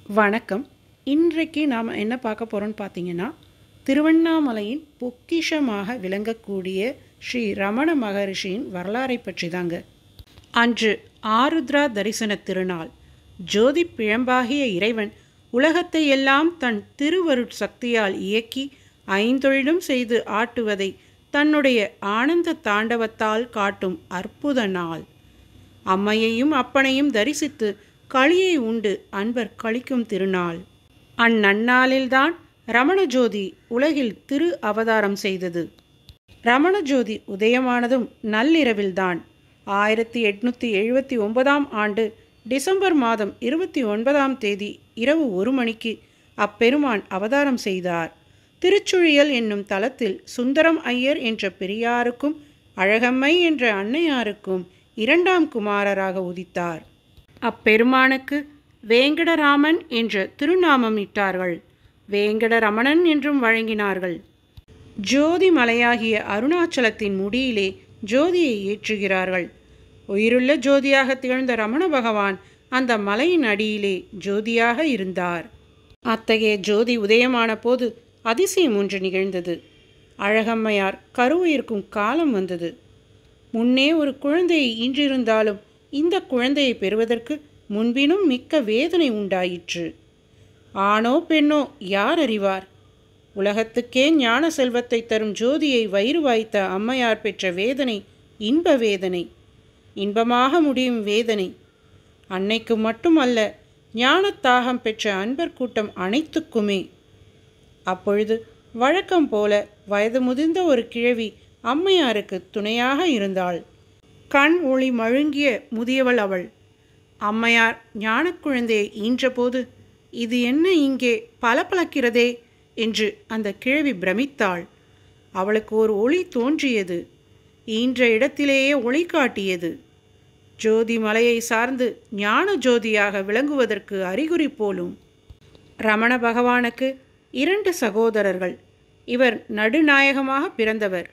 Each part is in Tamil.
வணக்கம். இன்றைக்கு நாம் என்ன பார்க்க போகிறோம்னு பார்த்தீங்கன்னா, திருவண்ணாமலையின் பொக்கிஷமாக விளங்கக்கூடிய ஸ்ரீ ரமண மகரிஷியின் வரலாறை பற்றி தாங்க. அன்று ஆருத்ரா தரிசன திருநாள். ஜோதி பிழம்பாகிய இறைவன் உலகத்தை எல்லாம் தன் திருவருட் சக்தியால் இயக்கி ஐந்தொழிலும் செய்து ஆட்டுவதை தன்னுடைய ஆனந்த தாண்டவத்தால் காட்டும் அற்புத நாள். அம்மையையும் அப்பனையும் தரிசித்து களியை உண்டு அன்பர் கழிக்கும் திருநாள். அந்நன்னாளில்தான் ரமணஜோதி உலகில் திரு அவதாரம் செய்தது. ரமணஜோதி உதயமானதும் நள்ளிரவில்தான். 1879 ஆண்டு டிசம்பர் மாதம் 29ஆம் தேதி இரவு 1 மணிக்கு அப்பெருமான் அவதாரம் செய்தார். திருச்சுழியல் என்னும் தலத்தில் சுந்தரம் ஐயர் என்ற பெரியாருக்கும் அழகம்மை என்ற அன்னையாருக்கும் 2ஆம் குமாரராக உதித்தார். அப்பெருமானுக்கு வேங்கடராமன் என்ற திருநாமம் இட்டார்கள். வேங்கடரமணன் என்றும் வழங்கினார்கள். ஜோதி மலையாகிய அருணாச்சலத்தின் முடியிலே ஜோதியை ஏற்றுகிறார்கள். உயிருள்ள ஜோதியாக திகழ்ந்த ரமண பகவான் அந்த மலையின் அடியிலே ஜோதியாக இருந்தார். அத்தகைய ஜோதி உதயமான போது அதிசயம் ஒன்று நிகழ்ந்தது. அழகம்மையார் கருவுயிர்க்கும் காலம் வந்தது. முன்னே ஒரு குழந்தையை ஈன்றிருந்தாலும் இந்த குழந்தையை பெறுவதற்கு முன்பினும் மிக்க வேதனை உண்டாயிற்று. ஆணோ பெண்ணோ யார் அறிவார்? உலகத்துக்கே ஞான செல்வத்தை தரும் ஜோதியை வயிறு வாய்த்த அம்மையார் பெற்ற வேதனை இன்ப வேதனை, இன்பமாக முடியும் வேதனை. அன்னைக்கு மட்டுமல்ல, ஞானத்தாகம் பெற்ற அன்பர் கூட்டம் அனைத்துக்குமே. அப்பொழுது வழக்கம் போல வயது முதிர்ந்த ஒரு கிழவி அம்மையாருக்கு துணையாக இருந்தாள். கண் ஒளி மழுங்கிய முதியவள் அவள். அம்மையார் ஞான குழந்தையை ஈன்றபோது, இது என்ன இங்கே பளபளக்கிறதே என்று அந்த கிழவி பிரமித்தாள். அவளுக்கு ஒரு ஒளி தோன்றியது. ஈன்ற இடத்திலேயே ஒளி காட்டியது. ஜோதி மலையை சார்ந்து ஞான ஜோதியாக விளங்குவதற்கு அறிகுறி போலும். ரமண பகவானுக்கு 2 சகோதரர்கள். இவர் நடுநாயகமாக பிறந்தவர்.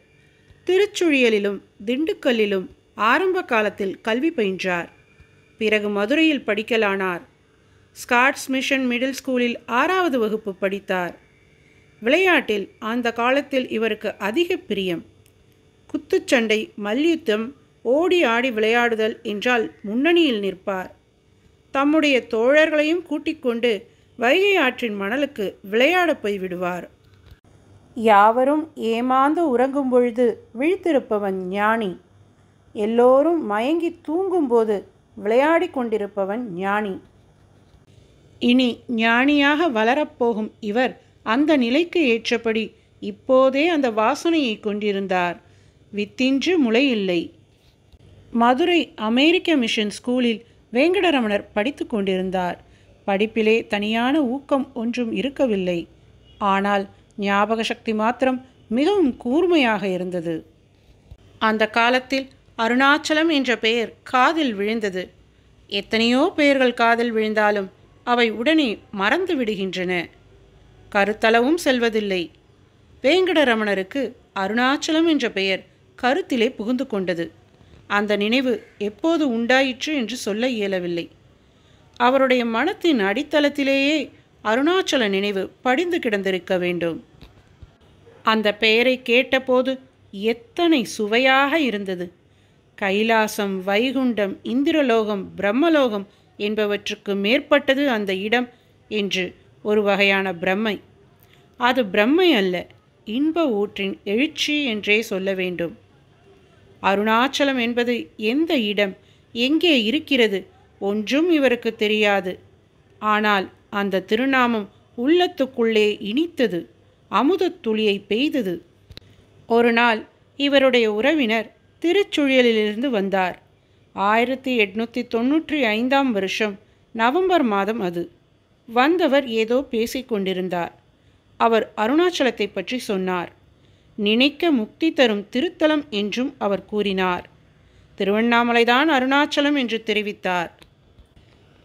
திருச்சுழியலிலும் திண்டுக்கல்லிலும் ஆரம்ப காலத்தில் கல்வி பயின்றார். பிறகு மதுரையில் படிக்கலானார். ஸ்காட்ஸ் மிஷன் மிடில் ஸ்கூலில் 6வது வகுப்பு படித்தார். விளையாட்டில் அந்த காலத்தில் இவருக்கு அதிக பிரியம். குத்துச்சண்டை, மல்யுத்தம், ஓடி ஆடி விளையாடுதல் என்றால் முன்னணியில் நிற்பார். தம்முடைய தோழர்களையும் கூட்டிக் கொண்டு வைகை ஆற்றின் மணலுக்கு விளையாட போய் விடுவார். யாவரும் ஏமாந்து உறங்கும் பொழுது விழித்திருப்பவன் ஞானி. எல்லோரும் மயங்கி தூங்கும்போது விளையாடி கொண்டிருப்பவன் ஞானி. இனி ஞானியாக வளரப்போகும் இவர் அந்த நிலைக்கு ஏற்றபடி இப்போதே அந்த வாசனையை கொண்டிருந்தார். வித்தின்று முளை இல்லை. மதுரை அமெரிக்க மிஷன் ஸ்கூலில் வேங்கடரமணர் படித்து கொண்டிருந்தார். படிப்பிலே தனியான ஊக்கம் ஒன்றும் இருக்கவில்லை. ஆனால் ஞாபக சக்தி மாத்திரம் மிகவும் கூர்மையாக இருந்தது. அந்த காலத்தில் அருணாச்சலம் என்ற பெயர் காதில் விழுந்தது. எத்தனையோ பெயர்கள் காதில் விழுந்தாலும் அவை உடனே மறந்து விடுகின்றன. கருத்தளவும் செல்வதில்லை. வேங்கடரமணருக்கு அருணாச்சலம் என்ற பெயர் கருத்திலே புகுந்து கொண்டது. அந்த நினைவு எப்போது உண்டாயிற்று என்று சொல்ல இயலவில்லை. அவருடைய மனத்தின் அடித்தளத்திலேயே அருணாச்சல நினைவு படிந்து கிடந்திருக்க வேண்டும். அந்த பெயரை கேட்டபோது எத்தனை சுவையாக இருந்தது! கைலாசம், வைகுண்டம், இந்திரலோகம், பிரம்மலோகம் என்பவற்றுக்கு மேற்பட்டது அந்த இடம் என்று ஒரு வகையான பிரம்மை. அது பிரம்மை அல்ல, இன்ப ஊற்றின் எழுச்சி என்றே சொல்ல வேண்டும். அருணாச்சலம் என்பது எந்த இடம், எங்கே இருக்கிறது ஒன்றும் இவருக்கு தெரியாது. ஆனால் அந்த திருநாமம் உள்ளத்துக்குள்ளே இனித்தது, அமுதத் துளியை பெய்தது. ஒரு நாள் இவருடைய உறவினர் திருச்சுழியலிலிருந்து வந்தார். 1895ஆம் வருஷம் நவம்பர் மாதம் அது. வந்தவர் ஏதோ பேசிக்கொண்டிருந்தார். அவர் அருணாச்சலத்தை பற்றி சொன்னார். நினைக்க முக்தி தரும் திருத்தலம் என்றும் அவர் கூறினார். திருவண்ணாமலைதான் அருணாச்சலம் என்று தெரிவித்தார்.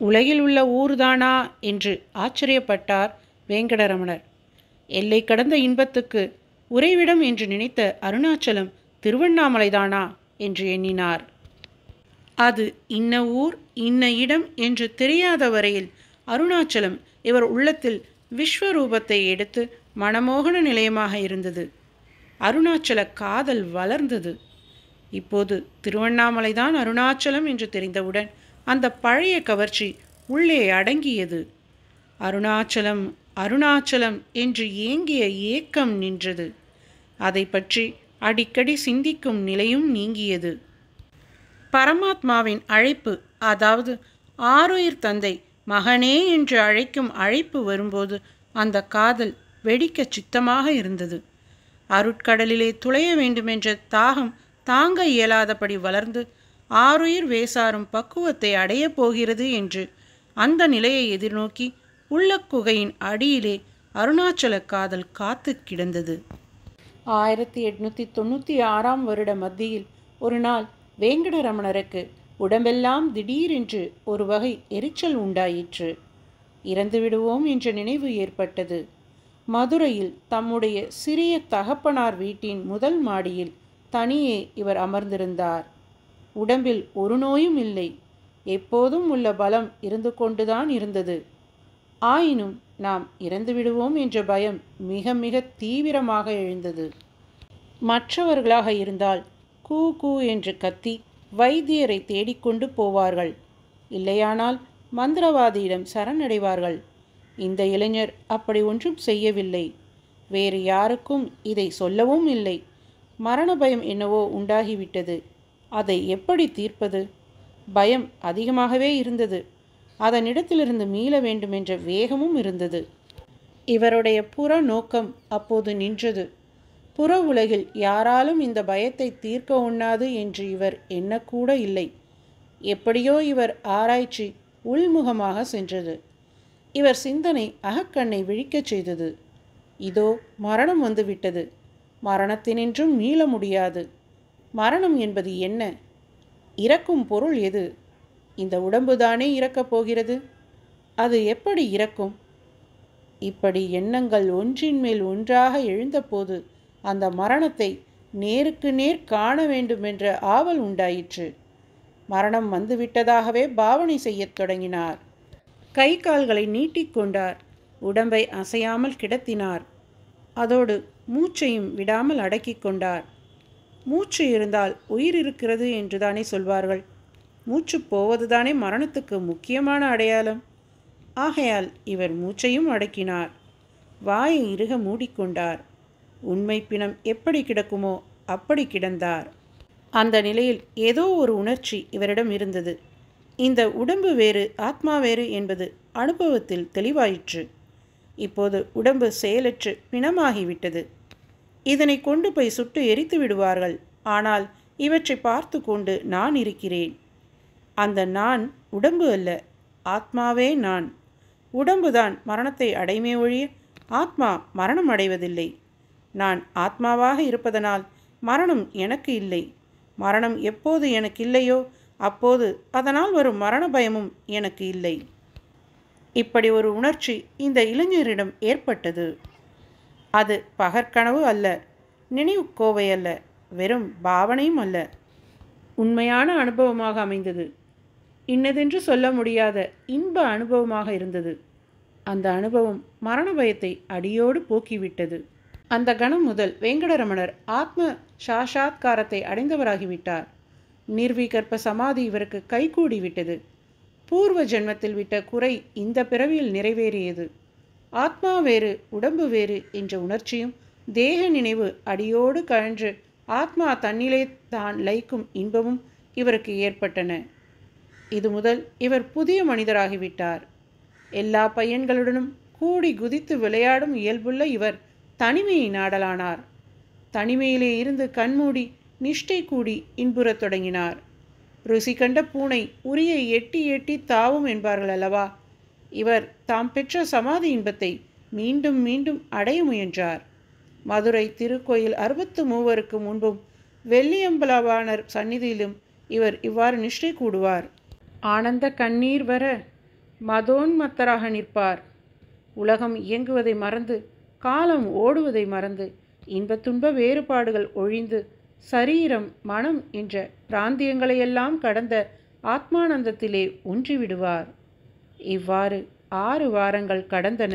உலகில் உள்ள ஊர்தானா என்று ஆச்சரியப்பட்டார் வேங்கடரமணர். எல்லை கடந்த இன்பத்துக்கு உறைவிடம் என்று நினைத்த அருணாச்சலம் திருவண்ணாமலைதானா என்று எண்ணினார். அது இன்ன ஊர் இன்ன இடம் என்று தெரியாத வரையில் அருணாச்சலம் இவர் உள்ளத்தில் விஸ்வரூபத்தை எடுத்து மனமோகன நிலையமாக இருந்தது. அருணாச்சல காதல் வளர்ந்தது. இப்போது திருவண்ணாமலைதான் அருணாச்சலம் என்று தெரிந்தவுடன் அந்த பழைய கவர்ச்சி உள்ளே அடங்கியது. அருணாச்சலம் அருணாச்சலம் என்று ஏங்கிய ஏக்கம் நின்றது. அதை பற்றி அடிக்கடி சிந்திக்கும் நிலையும் நீங்கியது. பரமாத்மாவின் அழைப்பு, அதாவது ஆருயிர் தந்தை மகனே என்று அழைக்கும் அழைப்பு வரும்போது அந்த காதல் வெடிக்க சித்தமாக இருந்தது. அருட்கடலிலே துளைய வேண்டுமென்ற தாகம் தாங்க இயலாதபடி வளர்ந்து ஆருயிர் வேசாரும் பக்குவத்தை அடையப் போகிறது என்று அந்த நிலையை எதிர்நோக்கி உள்ளக்குகையின் அடியிலே அருணாச்சல காதல் காத்து கிடந்தது. 1896 வருட மத்தியில் ஒரு நாள் வேங்கடரமணருக்கு உடம்பெல்லாம் திடீரென்று ஒரு வகை எரிச்சல் உண்டாயிற்று. இறந்து விடுவோம் என்ற நினைவு ஏற்பட்டது. மதுரையில் தம்முடைய சிறிய தகப்பனார் வீட்டின் முதல் மாடியில் தனியே இவர் அமர்ந்திருந்தார். உடம்பில் ஒரு நோயும் இல்லை. எப்போதும் உள்ள பலம் இருந்து கொண்டுதான் இருந்தது. ஆயினும் நாம் இறந்து விடுவோம் என்ற பயம் மிக மிக தீவிரமாக எழுந்தது. மற்றவர்களாக இருந்தால் கூ கூ என்று கத்தி வைத்தியரை தேடிக்கொண்டு போவார்கள். இல்லையானால் மந்திரவாதியிடம் சரணடைவார்கள். இந்த இளைஞர் அப்படி ஒன்றும் செய்யவில்லை. வேறு யாருக்கும் இதை சொல்லவும் இல்லை. மரண பயம் என்னவோ உண்டாகிவிட்டது. அதை எப்படி தீர்ப்பது? பயம் அதிகமாகவே இருந்தது. அதனிடத்திலிருந்து மீள வேண்டுமென்ற வேகமும் இருந்தது. இவருடைய புற நோக்கம் அப்போது நின்றது. புற உலகில் யாராலும் இந்த பயத்தை தீர்க்க உண்ணாது என்று இவர் எண்ணக்கூட இல்லை. எப்படியோ இவர் ஆராய்ச்சி உள்முகமாக சென்றது. இவர் சிந்தனை அகக்கண்ணை விழிக்கச் செய்தது. இதோ மரணம் வந்துவிட்டது. மரணத்தினின்றும் மீள முடியாது. மரணம் என்பது என்ன? இறக்கும் பொருள் எது? இந்த உடம்புதானே இறக்கப் போகிறது. அது எப்படி இறக்கும்? இப்படி எண்ணங்கள் ஒன்றின் மேல் ஒன்றாக எழுந்தபோது அந்த மரணத்தை நேருக்கு நேர் காண வேண்டுமென்ற ஆவல் உண்டாயிற்று. மரணம் வந்துவிட்டதாகவே பாவனை செய்யத் தொடங்கினார். கை கால்களை நீட்டிக்கொண்டார். உடம்பை அசையாமல் கிடத்தினார். அதோடு மூச்சையும் விடாமல் அடக்கி கொண்டார். மூச்சு இருந்தால் உயிர் இருக்கிறது என்றுதானே சொல்வார்கள். மூச்சு போவதுதானே மரணத்துக்கு முக்கியமான அடையாளம். ஆகையால் இவர் மூச்சையும் அடக்கினார். வாயை இறுக மூடிக்கொண்டார். உண்மை பிணம் எப்படி கிடக்குமோ அப்படி கிடந்தார். அந்த நிலையில் ஏதோ ஒரு உணர்ச்சி இவரிடம் இருந்தது. இந்த உடம்பு வேறு ஆத்மா வேறு என்பது அனுபவத்தில் தெளிவாயிற்று. இப்போது உடம்பு செயலற்று பிணமாகிவிட்டது. இதனை கொண்டு போய் சுட்டு எரித்து விடுவார்கள். ஆனால் இவற்றை பார்த்து கொண்டு நான் இருக்கிறேன். அந்த நான் உடம்பு அல்ல, ஆத்மாவே நான். உடம்புதான் மரணத்தை அடைமே ஒழிய ஆத்மா மரணம் அடைவதில்லை. நான் ஆத்மாவாக இருப்பதனால் மரணம் எனக்கு இல்லை. மரணம் எப்போது எனக்கு இல்லையோ அப்போது அதனால் வரும் மரண பயமும் எனக்கு இல்லை. இப்படி ஒரு உணர்ச்சி இந்த இளைஞரிடம் ஏற்பட்டது. அது பகற்கனவு அல்ல, நினைவு கோவை அல்ல, வெறும் பாவனையும் அல்ல. உண்மையான அனுபவமாக அமைந்தது. இன்னதென்று சொல்ல முடியாத இன்ப அனுபவமாக இருந்தது. அந்த அனுபவம் மரண பயத்தை அடியோடு போக்கிவிட்டது. அந்த கணம் முதல் வேங்கடரமணர் ஆத்ம சாஷாத்காரத்தை அடைந்தவராகிவிட்டார். நிர்விகற்ப சமாதி இவருக்கு கைகூடிவிட்டது. பூர்வ ஜென்மத்தில் விட்ட குறை இந்த பிறவியில் நிறைவேறியது. ஆத்மா வேறு உடம்பு வேறு என்ற உணர்ச்சியும் தேக நினைவு அடியோடு கழன்று ஆத்மா தன்னிலே தான் லயிக்கும் இன்பமும் இவருக்கு ஏற்பட்டன. இது முதல் இவர் புதிய மனிதராகிவிட்டார். எல்லா பையன்களுடனும் கூடி குதித்து விளையாடும் இயல்புள்ள இவர் தனிமையை நாடலானார். தனிமையிலே இருந்து கண்மூடி நிஷ்டை கூடி இன்புறத் தொடங்கினார். ருசி கண்ட பூனை உரியை எட்டி எட்டி தாவும் என்பார்கள் அல்லவா? இவர் தாம் பெற்ற சமாதி இன்பத்தை மீண்டும் மீண்டும் அடைய முயன்றார். மதுரை திருக்கோயில் 63 முன்பும் வெள்ளியம்பலவாணர் சந்நிதியிலும் இவர் இவ்வாறு நிஷ்டை கூடுவார். ஆனந்த கண்ணீர் வர மதோன்மத்தராக நிற்பார். உலகம் இயங்குவதை மறந்து, காலம் ஓடுவதை மறந்து, இன்ப துன்ப வேறுபாடுகள் ஒழிந்து, சரீரம் மனம் என்ற பிராந்தியங்களையெல்லாம் கடந்த ஆத்மானந்தத்திலே ஒன்றிவிடுவார். இவ்வாறு 6 வாரங்கள் கடந்தன.